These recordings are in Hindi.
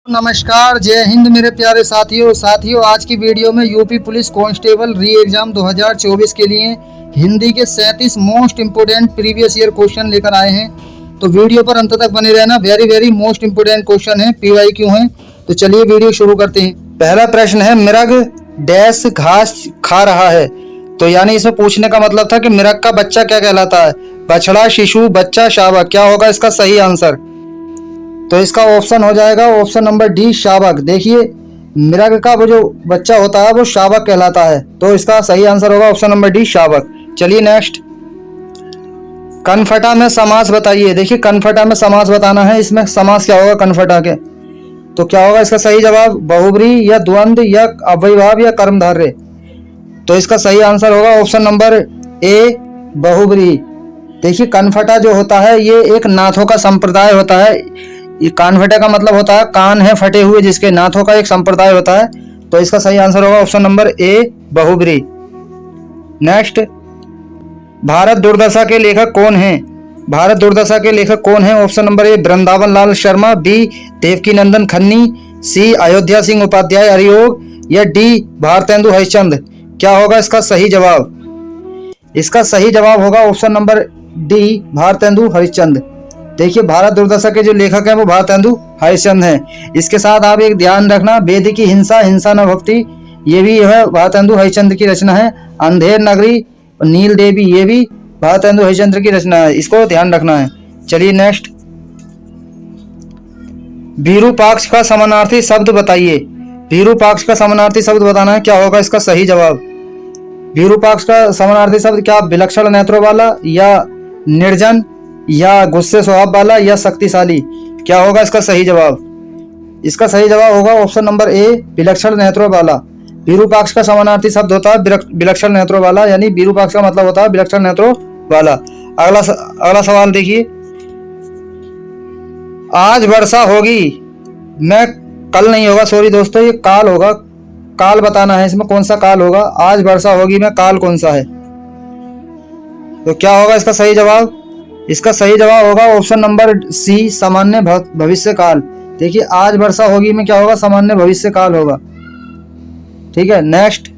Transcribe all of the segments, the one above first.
नमस्कार, जय हिंद मेरे प्यारे साथियों आज की वीडियो में यूपी पुलिस कांस्टेबल री एग्जाम 2024 के लिए हिंदी के 37 most important previous year question लेकर आए हैं। तो वीडियो पर अंत तक बने रहना। वेरी मोस्ट इम्पोर्टेंट क्वेश्चन है, PYQ हैं। तो चलिए वीडियो शुरू करते हैं। पहला प्रश्न है, मिरग डैश घास खा रहा है। तो यानी इसमें पूछने का मतलब था कि मिरग का बच्चा क्या कहलाता है, बछड़ा, शिशु, बच्चा, शावक। क्या होगा इसका सही आंसर? तो इसका ऑप्शन हो जाएगा ऑप्शन नंबर डी, शावक। देखिए, मिरग का वो जो बच्चा होता है वो शावक कहलाता है। तो इसका सही आंसर होगा ऑप्शन नंबर डी, शावक। चलिए नेक्स्ट, कनफटा में समास बताइए। देखिए, कनफटा में समास बताना है। इसमें समास क्या होगा कनफटा के? तो क्या होगा इसका सही जवाब? बहुब्री या द्वंद्व या अव्ययभाव या कर्मधारय। तो इसका सही आंसर होगा ऑप्शन नंबर ए, बहुब्री। देखिए, कनफटा जो होता है ये एक नाथों का संप्रदाय होता है। ये कानफटे का मतलब होता है कान है फटे हुए, जिसके नाथों का एक संप्रदाय होता है। तो इसका सही आंसर होगा ऑप्शन नंबर ए, बहुब्री। नेक्स्ट, भारत दुर्दशा के लेखक कौन हैं? भारत दुर्दशा के लेखक कौन हैं? Option number A, Vrindavan Lal Sharma, B, Devkinandan खन्नी, सी, अयोध्या सिंह उपाध्याय हरियोग, या डी, भारतेंदु हरिश्चंद्र। क्या होगा इसका सही जवाब? इसका सही जवाब होगा option number D, Bharatendu Harishchandra. देखिए, भारत दुर्दशा के जो लेखक हैं वो भारतेंदु हरिश्चंद्र हैं। इसके साथ आप एक ध्यान रखना, वेद की हिंसा, हिंसा न भक्ति, ये भी है भारतेंदु हरिश्चंद्र की रचना है। अंधेर नगरी, नील देवी, ये भी भारतेंदु हरिश्चंद्र की रचना है। इसको ध्यान रखना है। चलिए नेक्स्ट, विरूपाक्ष का समानार्थी शब्द बताइए। विरूपाक्ष का समानार्थी शब्द बताना है। क्या होगा इसका सही जवाब? विरूपाक्ष का समानार्थी शब्द क्या विलक्षण नेत्रों वाला, या निर्जन, या गुस्से स्वभाव वाला, या शक्तिशाली। क्या होगा इसका सही जवाब? इसका सही जवाब होगा ऑप्शन नंबर ए, विलक्षण नेत्रों वाला। विरूपाक्ष का समानार्थी शब्द होता है विलक्षण नेत्रों वाला, यानी विरूपाक्ष का मतलब होता है विलक्षण नेत्रों वाला। अगला सवाल देखिए, आज वर्षा होगी, मैं कल नहीं होगा, सॉरी दोस्तों, ये काल होगा। काल बताना है इसमें कौन सा काल होगा। आज वर्षा होगी में काल कौन सा है? तो क्या होगा इसका सही जवाब? इसका सही जवाब होगा ऑप्शन नंबर सी, सामान्य भविष्य काल। देखिए, आज वर्षा होगी में क्या होगा? सामान्य भविष्य काल होगा। ठीक है। नेक्स्ट,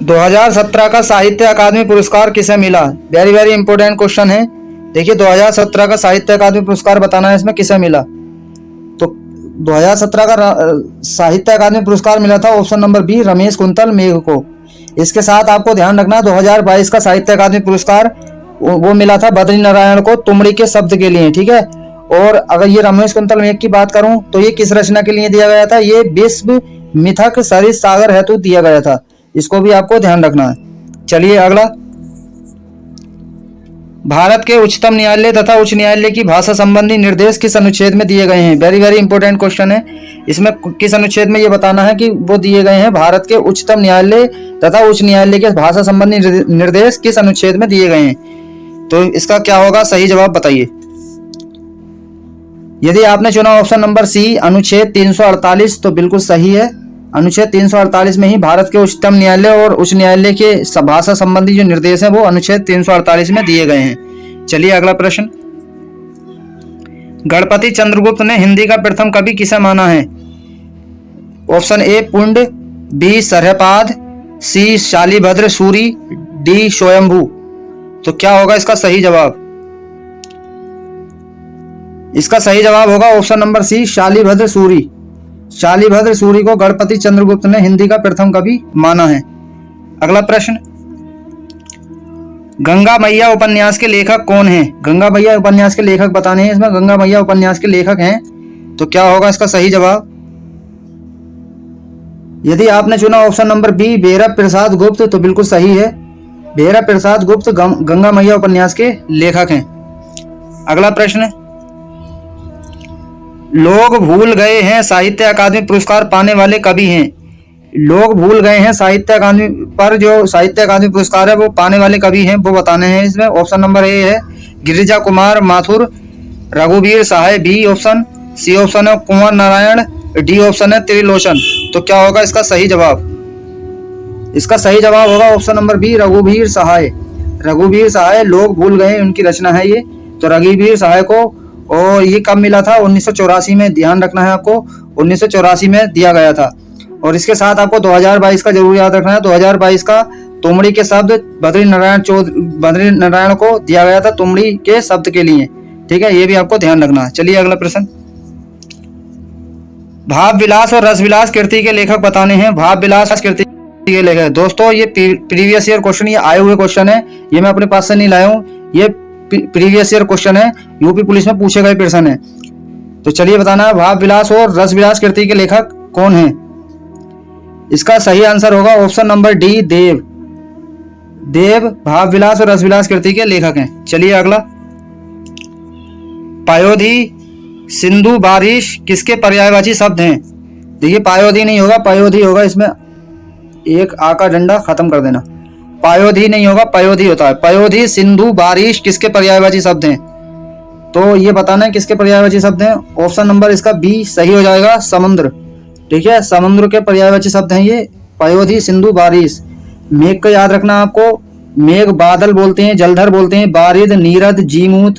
2017 का साहित्य अकादमी पुरस्कार किसे मिला? वेरी इंपोर्टेंट क्वेश्चन है। देखिए, 2017 का साहित्य अकादमी पुरस्कार बताना है इसमें किसे मिला। तो 2017 का साहित्य अकादमी पुरस्कार मिला था option number B, Ramesh Kuntal Megh को। इसके साथ आपको ध्यान रखना, 2022 का साहित्य अकादमी पुरस्कार वो मिला था बद्री नारायण को तुमड़ी के शब्द के लिए। ठीक है। और अगर ये रमेश कुंतल मेघ की बात करूं तो ये किस रचना के लिए दिया गया था? ये विश्व मिथक सरित सागर हेतु दिया गया था। इसको भी आपको ध्यान रखना है। चलिए अगला, भारत के उच्चतम न्यायालय तथा उच्च न्यायालय की भाषा संबंधी निर्देश किस अनुच्छेद में दिए गए हैं? वेरी इंपोर्टेंट क्वेश्चन है। इसमें किस अनुच्छेद में ये बताना है कि वो दिए गए हैं। भारत के उच्चतम न्यायालय तथा उच्च न्यायालय के भाषा संबंधी निर्देश किस अनुच्छेद में दिए गए हैं? तो इसका क्या होगा सही जवाब बताइए। यदि आपने चुना ऑप्शन नंबर सी, अनुच्छेद 348, तो बिल्कुल सही है। अनुच्छेद 348 में ही भारत के उच्चतम न्यायालय और उच्च न्यायालय के भाषा संबंधी जो निर्देश हैं वो अनुच्छेद 348 में दिए गए हैं। चलिए अगला प्रश्न, गणपति चंद्रगुप्त ने हिंदी का प्रथम कवि किसे माना है? Option A, Pund, B, Sarahapad, C, Shalibhadra Suri, D, Swayambhu. तो क्या होगा इसका सही जवाब? इसका सही जवाब होगा option number C, Shalibhadra Suri. Shalibhadra Suri को गणपति चंद्रगुप्त ने हिंदी का प्रथम कवि माना है। अगला प्रश्न, गंगा मैया उपन्यास के लेखक कौन हैं? गंगा मैया उपन्यास के लेखक बताने हैं इसमें। गंगा मैया उपन्यास के लेखक हैं। तो क्या होगा इसका सही जवाब? यदि आपने चुना ऑप्शन नंबर बी, भैरव प्रसाद गुप्त, तो बिल्कुल सही है। भैरव प्रसाद गुप्त गंगा मैया उपन्यास के लेखक हैं। अगला प्रश्न, लोग भूल गए हैं साहित्य अकादमी पुरस्कार पाने वाले कवि हैं। लोग भूल गए हैं साहित्य अकादमी पर जो साहित्य अकादमी पुरस्कार है वो पाने वाले कवि हैं, वो बताने हैं इसमें। ऑप्शन नंबर ए है गिरिजा कुमार माथुर, रघुवीर सहाय बी ऑप्शन, सी ऑप्शन है कुंवर नारायण, डी ऑप्शन है त्रिलोचन। तो क्या होगा इसका सही जवाब? इसका सही जवाब होगा ऑप्शन नंबर बी, रघुवीर सहाय। रघुवीर सहाय लोग भूल गए उनकी रचना है ये। तो रघुवीर सहाय को और ये कब मिला था? 1984 में, ध्यान रखना है आपको, 1984 में दिया गया था। और इसके साथ आपको 2022 का जरूर याद रखना है। 2022 का तुमड़ी के शब्द बद्री नारायण को दिया गया था तुमड़ी के शब्द के लिए, ठीक है, ये भी आपको ध्यान रखना है। चलिए अगला प्रश्न, भाव विलास और रस विलास कृति के लेखक बताने हैं। भाव विलास कृति के लेखक, दोस्तों ये प्रीवियस ईयर क्वेश्चन, ये आए हुए क्वेश्चन है, ये मैं अपने पास से नहीं लाया हूँ, ये प्रीवियस ईयर क्वेश्चन है, यूपी पुलिस में पूछे गए प्रश्न है। तो चलिए बताना है, भाव विलास और रस विलास कृति के लेखक कौन है? इसका सही आंसर होगा ऑप्शन नंबर डी, देव। देव भाव विलास और रस विलास कृति के लेखक हैं। चलिए अगला, पायोधी, सिंधु, बारिश किसके पर्यायवाची शब्द हैं? देखिए पायोधी नहीं होगा, पयोधी होगा, इसमें एक आ का डंडा खत्म कर देना, पायोधी नहीं होगा, पयोधी होता है। पयोधी, सिंधु, बारिश किसके पर्यायवाची शब्द हैं? तो ये बताना है किसके पर्यायवाची शब्द हैं। ऑप्शन नंबर इसका बी सही हो जाएगा, समुद्र, ठीक है, समुद्र के पर्यायवाची शब्द हैं ये, पयोधी, सिंधु, बारिश। मेघ को याद रखना आपको, मेघ बादल बोलते हैं, जलधर बोलते हैं, बारिद, नीरद, जीमूत,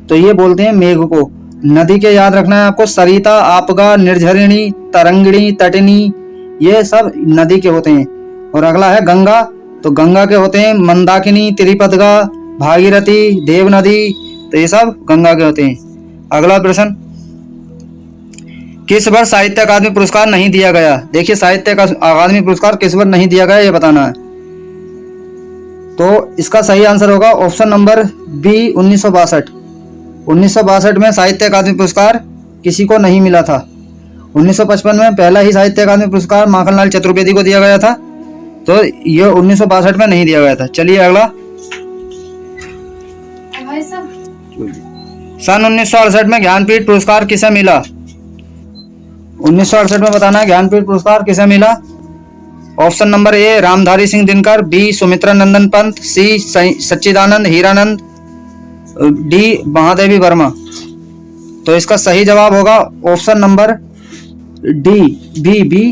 तो ये बोलते हैं मेघ को। नदी के याद रखना है आपको, सरिता, आपगा, निर्झरिणी, तरंगिणी, तटिनी, ये सब नदी के होते हैं। और अगला है गंगा, तो गंगा के होते हैं मंदाकिनी, त्रिपदगा, भागीरथी, देव नदी, तो ये सब गंगा के होते हैं। अगला प्रश्न, किस वर्ष साहित्य अकादमी पुरस्कार नहीं दिया गया? देखिए साहित्य अकादमी पुरस्कार किस वर्ष नहीं दिया गया ये बताना है। तो इसका सही आंसर होगा ऑप्शन नंबर बी, 1962। 1962 में साहित्य अकादमी पुरस्कार किसी को नहीं मिला था। 1955 में पहला ही साहित्य अकादमी पुरस्कार माखनलाल चतुर्वेदी को दिया गया था, तो ये 1962 में नहीं दिया गया था। चलिए अगला, सन 1968 में ज्ञानपीठ पुरस्कार किसे मिला? 1968 में बताना है ज्ञानपीठ पुरस्कार किसे मिला। Option number A, Ramdhari Singh Dinkar, B, Sumitra Nandan Pant, C, Sachchidanand Hiranand, D, Mahadevi Verma. तो इसका सही जवाब होगा option number D, B,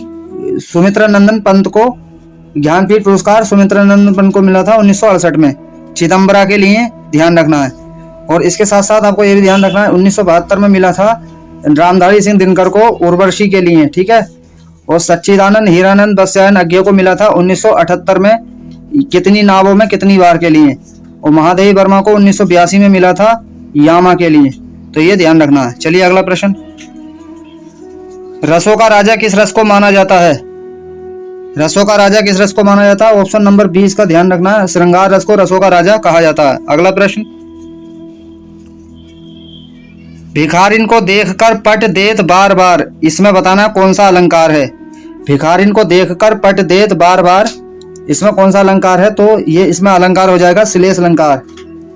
Sumitra Nandan Pant को ज्ञानपीठ पुरस्कार सुमित्रा नंदन पंत को मिला था 1968 में, चिदम्बरा के लिए, ध्यान रखना है। और इसके साथ साथ आपको ये भी ध्यान रखना है 1972 में मिला था रामधारी सिंह दिनकर को उर्वशी के लिए, ठीक है। और सच्चिदानंद हीरानंद बस्यायन अज्ञे को मिला था 1978 में, कितनी नावों में कितनी बार के लिए। और महादेवी वर्मा को 1982 में मिला था यामा के लिए, तो ये ध्यान रखना है। चलिए अगला प्रश्न, रसों का राजा किस रस को माना जाता है? रसों का राजा किस रस को माना जाता है? ऑप्शन नंबर 20 का ध्यान रखना है, श्रृंगार रस को रसों का राजा कहा जाता है। अगला प्रश्न, भिखारिन को देखकर पट देत बार बार, इसमें बताना कौन सा अलंकार है। भिखारिन को देखकर पट देत बार बार, इसमें कौन सा अलंकार है? तो ये इसमें अलंकार हो जाएगा श्लेष अलंकार,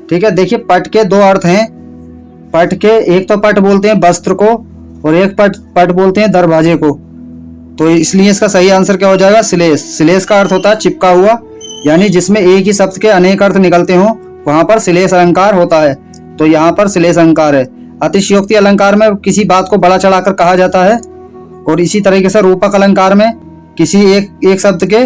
ठीक है। देखिए पट के दो अर्थ हैं, पट के एक तो पट बोलते हैं वस्त्र को, और एक पट बोलते हैं दरवाजे को, तो इसलिए इसका सही आंसर क्या हो जाएगा? श्लेष। श्लेष का अर्थ होता है चिपका हुआ, यानी जिसमें एक ही शब्द के अनेक अर्थ निकलते हों, वहां पर श्लेष अलंकार होता है, तो यहाँ पर श्लेष अलंकार है। अतिशयोक्ति अलंकार में किसी बात को बड़ा चढ़ाकर कहा जाता है, और इसी तरीके से रूपक अलंकार में किसी एक शब्द के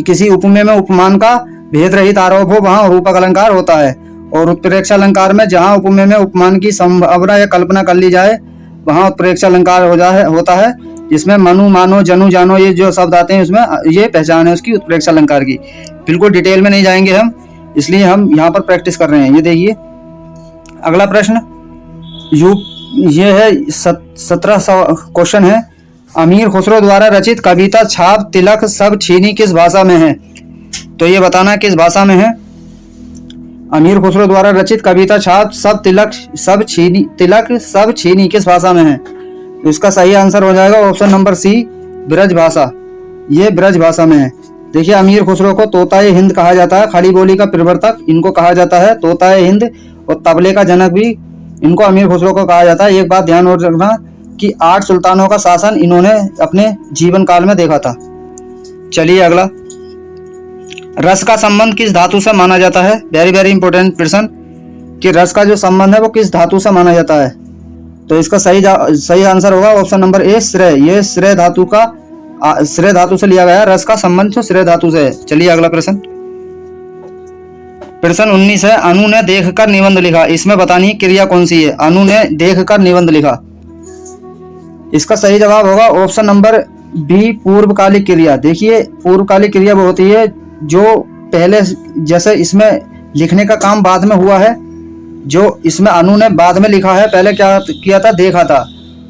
किसी उपमेय में उपमान का भेद रहित आरोप हो, वहां रूपक अलंकार होता है। और उत्प्रेक्ष अलंकार में जहां उपमेय में उपमान की संभावना या कल्पना कर ली जाए, वहां उत्प्रेक्ष अलंकार होता है, जिसमें मनु, मानो, जनु, जानो, ये जो शब्द आते हैं उसमें ये पहचान है उसकी उत्प्रेक्ष अलंकार की। बिल्कुल डिटेल में नहीं जाएंगे हम, इसलिए हम यहाँ पर प्रैक्टिस कर रहे हैं। ये देखिए अगला प्रश्न, ये है 1700 क्वेश्चन है। अमीर खुसरो द्वारा रचित कविता छाप तिलक सब छीनी किस भाषा में है? तो ये बताना किस भाषा में है। अमीर खुसरो द्वारा रचित कविता छाप तिलक सब छीनी किस भाषा में है? तो इसका सही आंसर हो जाएगा ऑप्शन नंबर सी, ब्रज भाषा। ये ब्रज भाषा में है। देखिए अमीर खुसरो को तोताए हिंद कहा जाता है, खड़ी बोली का प्रवर्तक इनको कहा जाता है तोताए हिंद, और तबले का जनक भी इनको अमीर खुसरो को कहा जाता है। एक बात ध्यान और रखना कि 8 सुल्तानों का शासन इन्होंने अपने जीवन काल में देखा था। चलिए अगला, रस का संबंध किस धातु से माना जाता है? वेरी वेरी इंपॉर्टेंट प्रश्न, कि रस का जो संबंध है वो किस धातु से माना जाता है। तो इसका सही आंसर होगा ऑप्शन नंबर ए, श्रेय। ये श्रेय धातु से लिया गया, रस का संबंध तो श्रेय धातु से है। चलिए अगला प्रश्न, प्रश्न 19 है, अनु ने देखकर निबंध लिखा, इसमें बतानी है क्रिया कौन सी है। अनु ने देखकर निबंध लिखा, इसका सही जवाब होगा ऑप्शन नंबर बी, पूर्वकालिक क्रिया। देखिए पूर्वकालिक क्रिया वो होती है जो पहले, जैसे इसमें लिखने का काम बाद में हुआ है, जो इसमें अनु ने बाद में लिखा है, पहले क्या किया था, देखा था।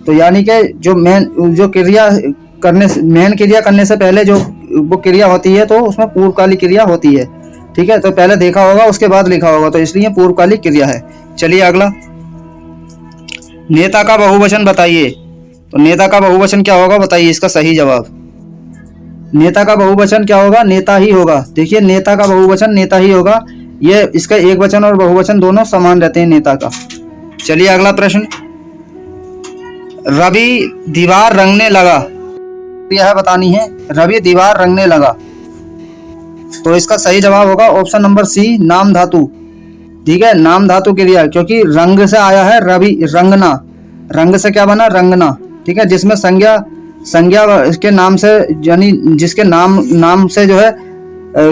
तो यानी कि जो मेन क्रिया करने से पहले जो वो क्रिया होती है तो उसमें पूर्वकालिक क्रिया होती है। ठीक है, तो पहले देखा होगा उसके बाद लिखा होगा, तो इसलिए पूर्वकालिक क्रिया है। चलिए अगला, नेता का बहुवचन बताइए। तो नेता का बहुवचन क्या होगा बताइए, इसका सही जवाब। नेता का बहुवचन क्या होगा, नेता ही होगा। देखिए नेता का बहुवचन नेता ही होगा, ये इसका एक वचन और बहुवचन दोनों समान रहते हैं नेता का। चलिए अगला प्रश्न, रवि दीवार रंगने लगा, यह बतानी है, रवि दीवार रंगने लगा। तो इसका सही जवाब होगा ऑप्शन नंबर सी, नाम धातु। ठीक है, नाम धातु क्रिया, क्योंकि रंग से आया है रवि, रंगना, रंग से क्या बना, रंगना। ठीक है, जिसमें संज्ञा के नाम से, यानी जिसके नाम से जो है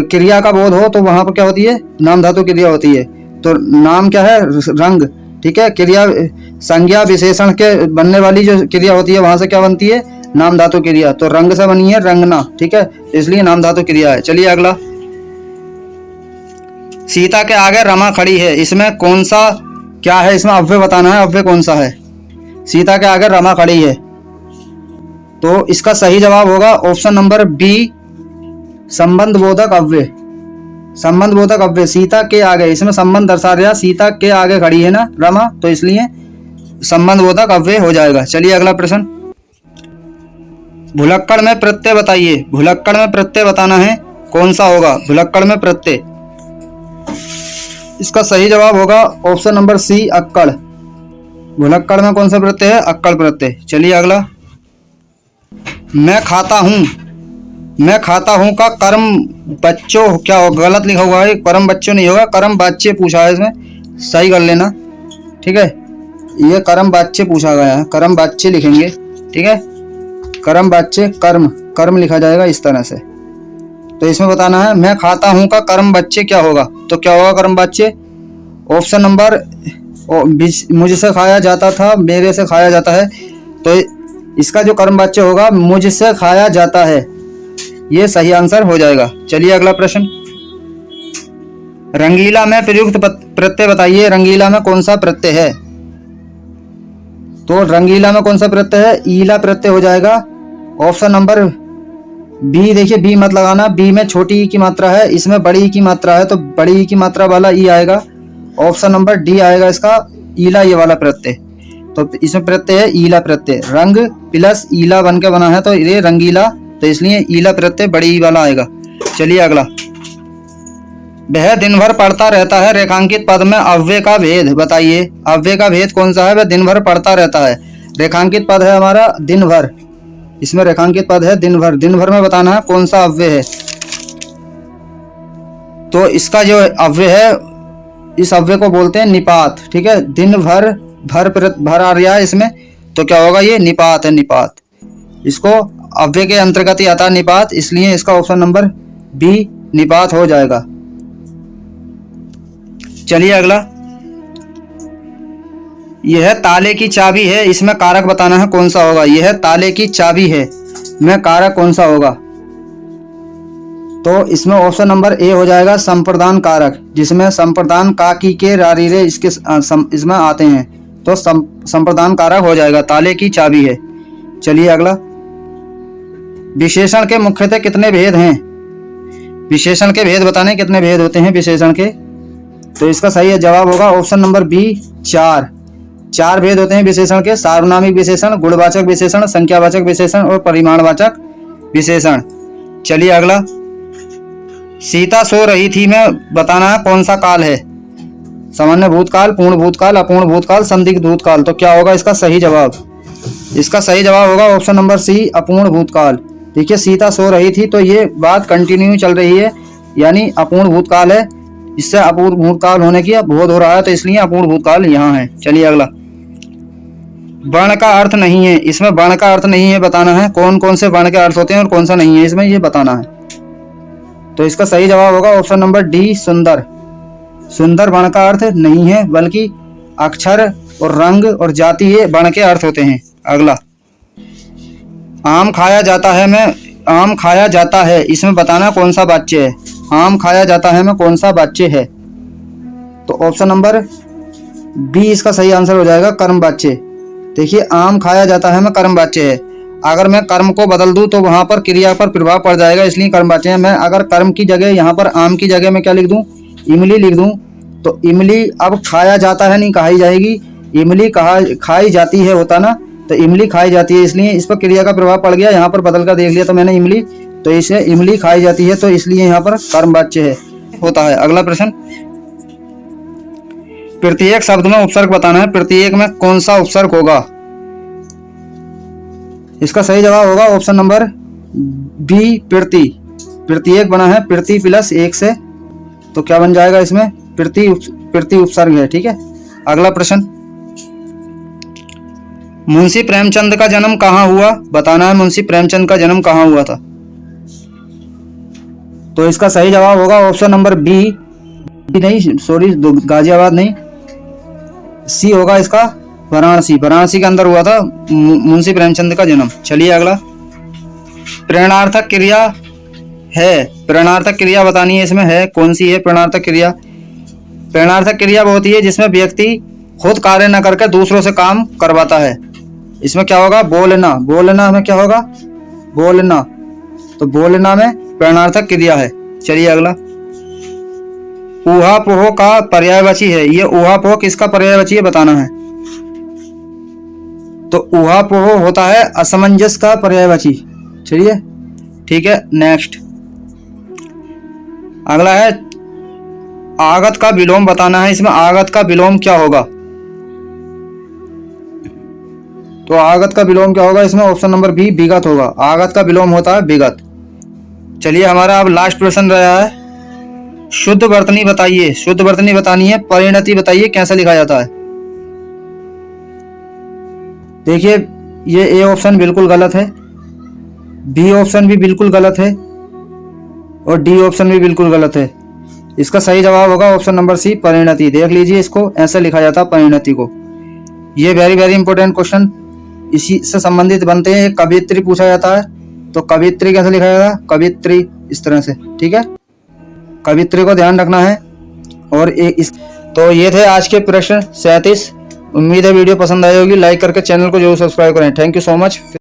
क्रिया का बोध हो, तो वहां पर क्या होती है, नाम धातु क्रिया होती है। तो नाम क्या है, रंग। ठीक है, क्रिया संज्ञा विशेषण के बनने वाली जो क्रिया होती है वहां से क्या बनती है, नाम धातु क्रिया। तो रंग से बनी है रंगना। ठीक है, इसलिए नाम धातु क्रिया है। चलिए अगला, सीता के आगे रमा खड़ी है, इसमें कौन सा क्या है, इसमें अव्यय बताना है, अव्यय कौन सा है। सीता के आगे रमा खड़ी है, तो इसका सही जवाब होगा ऑप्शन नंबर बी, संबंध बोधक अव्यय। संबंध बोधक अव्यय, सीता के आगे, इसमें संबंध दर्शा रहा, सीता के आगे खड़ी है ना रमा, तो इसलिए संबंध बोधक अव्यय हो जाएगा। चलिए अगला प्रश्न, भुलक्कड़ में प्रत्यय बताइए। भुलक्कड़ में प्रत्यय बताना है, कौन सा होगा भुलक्कड़ में प्रत्यय। इसका सही जवाब होगा ऑप्शन नंबर सी, अक्कड़। भुलक्कड़ में कौन सा प्रत्यय है, अक्कड़ प्रत्यय। चलिए अगला, मैं खाता हूं, मैं खाता हूं का कर्म बच्चों क्या होगा, गलत लिखा हुआ है, कर्म बच्चों नहीं होगा, कर्म बाच्य पूछा है, इसमें सही कर लेना। ठीक है, ये कर्म बाच्य पूछा गया है, कर्म बाच्य लिखेंगे। ठीक है, कर्म बाच्य, कर्म लिखा जाएगा इस तरह से। तो इसमें बताना है, मैं खाता हूं का कर्म बच्चे क्या होगा, तो क्या होगा कर्म बच्चे, ऑप्शन नंबर, मुझसे खाया जाता था, मेरे से खाया जाता है, तो इसका जो कर्म वाच्य होगा मुझसे खाया जाता है, ये सही आंसर हो जाएगा। चलिए अगला प्रश्न, रंगीला में प्रयुक्त प्रत्यय बताइए। रंगीला में कौन सा प्रत्यय है, तो रंगीला में कौन सा प्रत्यय है, ईला प्रत्यय हो जाएगा। ऑप्शन नंबर बी, देखिए बी मत लगाना, बी में छोटी ई की मात्रा है, इसमें बड़ी ई की मात्रा है, तो बड़ी ई की मात्रा वाला ई आएगा। ऑप्शन नंबर डी आएगा इसका, ईला, ये वाला प्रत्यय। तो इसमें प्रत्यय है ईला प्रत्यय, रंग प्लस ईला बन के बना है, तो ये रंगीला, तो इसलिए ईला प्रत्यय बड़ी ई वाला आएगा। चलिए अगला, वह दिन भर पढ़ता रहता है, रेखांकित पद में अव्यय का भेद बताइए। अव्यय का भेद कौन सा है, वह दिन भर पढ़ता रहता है। रेखांकित पद है हमारा दिन भर, इसमें रेखांकित पद है दिन भर। दिन भर में बताना है कौन सा अव्यय है, तो इसका जो अव्यय है, इस अव्यय को बोलते हैं निपात। ठीक है, दिन भर, भर आ रहा है इसमें, तो क्या होगा, ये निपात है, निपात। इसको अव्यय के अंतर्गत ही आता है निपात, इसलिए इसका ऑप्शन नंबर बी निपात हो जाएगा। चलिए अगला, यह ताले की चाबी है, इसमें कारक बताना है कौन सा होगा। यह ताले की चाबी है, में कारक कौन सा होगा, तो इसमें ऑप्शन नंबर ए हो जाएगा, संप्रदान कारक, जिसमें संप्रदान का, की, के, रारी, रे इसके इसमें आते हैं, तो संप्रदान कारक हो जाएगा, ताले की चाबी है। चलिए अगला, विशेषण के मुख्यतः कितने भेद हैं। विशेषण के भेद बताने, कितने भेद होते हैं विशेषण के, तो इसका सही जवाब होगा ऑप्शन नंबर बी, 4। 4 भेद होते हैं विशेषण के, सार्वनामिक विशेषण, गुणवाचक विशेषण, संख्यावाचक विशेषण और परिमाणवाचक विशेषण। चलिए अगला, सीता सो रही थी में बताना है कौन सा काल है। सामान्य भूतकाल, पूर्ण भूतकाल, अपूर्ण भूतकाल, संदिग्ध भूतकाल, तो क्या होगा इसका सही जवाब। इसका सही जवाब होगा ऑप्शन नंबर सी, अपूर्ण भूतकाल। देखिए सीता सो रही थी, तो ये बात कंटिन्यू चल रही है, यानी अपूर्ण भूतकाल है, इससे अपूर्ण भूतकाल होने की बोध हो रहा है, तो इसलिए अपूर्ण भूतकाल यहाँ है। चलिए अगला, वर्ण का अर्थ नहीं है, इसमें वर्ण का अर्थ नहीं है बताना है, कौन कौन से वर्ण के अर्थ होते हैं और कौन सा नहीं है, इसमें ये बताना है। तो इसका सही जवाब होगा ऑप्शन नंबर डी, सुंदर। सुंदर वर्ण का अर्थ नहीं है, बल्कि अक्षर और रंग और जाति ये वर्ण के अर्थ होते हैं। अगला, आम खाया जाता है में आम खाया जाता है, इसमें बताना कौन सा वाच्य है। आम खाया जाता है में कौन सा वाच्य है? तो ऑप्शन नंबर बी इसका सही आंसर हो जाएगा, कर्म वाच्य। देखिए, आम खाया जाता है में कर्म वाच्य है। अगर मैं कर्म को बदल दूं तो वहां पर क्रिया पर प्रभाव पड़ जाएगा, इसलिए कर्म वाच्य है। मैं अगर कर्म की जगह यहाँ पर आम की जगह में क्या लिख दूं, इमली लिख दूं, तो इमली अब खाया जाता है नहीं खाई जाएगी, इमली खाई जाती है होता ना, तो इमली खाई जाती है, इसलिए इस पर क्रिया का प्रभाव पड़ गया। यहाँ पर बदल कर देख लिया तो मैंने इमली, तो इसे इमली खाई जाती है, तो इसलिए यहाँ पर कर्म वाच्य है होता है। अगला प्रश्न, प्रत्येक शब्द में उपसर्ग बताना है, प्रत्येक में कौन सा उपसर्ग होगा? इसका सही जवाब होगा ऑप्शन नंबर बी, प्रति। प्रत्येक बना है प्रति प्लस एक से, तो क्या बन जाएगा इसमें, प्रति उपसर्ग है। ठीक है। अगला प्रश्न, मुंशी प्रेमचंद का जन्म कहाँ हुआ? बताना है मुंशी प्रेमचंद का जन्म कहाँ हुआ था। तो इसका सही जवाब होगा ऑप्शन नंबर बी, नहीं सॉरी, गाजियाबाद नहीं, सी होगा इसका, वाराणसी। वाराणसी के अंदर हुआ था मुंशी प्रेमचंद का जन्म। चलिए अगला, प्रेरणार्थक क्रिया है, प्रेरणार्थक क्रिया बतानी है, इसमें है कौन सी है प्रेरणार्थक क्रिया? प्रेरणार्थक क्रिया वो होती है जिसमें व्यक्ति खुद कार्य न करके दूसरों से काम करवाता है। इसमें क्या होगा, बोलना। बोलना में क्या होगा, बोलना, तो बोलना में प्रेरणार्थक क्रिया है। चलिए अगला, ऊहापोह का पर्यायवाची है, ये ऊहापोह किसका पर्यायवाची है बताना है। तो ऊहापोह होता है असमंजस का पर्यायवाची। चलिए ठीक है, नेक्स्ट अगला है, आगत का विलोम बताना है, इसमें आगत का विलोम क्या होगा? तो आगत का विलोम क्या होगा इसमें, ऑप्शन नंबर बी, विगत होगा। आगत का विलोम होता है विगत। चलिए हमारा अब लास्ट प्रश्न रहा है, शुद्ध वर्तनी बताइए। शुद्ध वर्तनी बतानी है, परिणति बताइए कैसे लिखा जाता है। देखिए, ये ए ऑप्शन बिल्कुल गलत है, बी ऑप्शन भी बिल्कुल गलत है, और डी ऑप्शन भी बिल्कुल गलत है। इसका सही जवाब होगा ऑप्शन नंबर सी, परिणति। देख लीजिए, इसको ऐसे लिखा जाता है परिणति को। ये वेरी वेरी इंपॉर्टेंट क्वेश्चन इसी से संबंधित बनते हैं। कवियत्री पूछा जाता है, तो कवियत्री कैसे लिखा जाएगा, कवियत्री इस तरह से। ठीक है, कवियत्री को ध्यान रखना है। और तो ये थे आज के प्रश्न 37। उम्मीद है वीडियो पसंद आई होगी, लाइक करके चैनल को जरूर सब्सक्राइब करें। Thank you so much.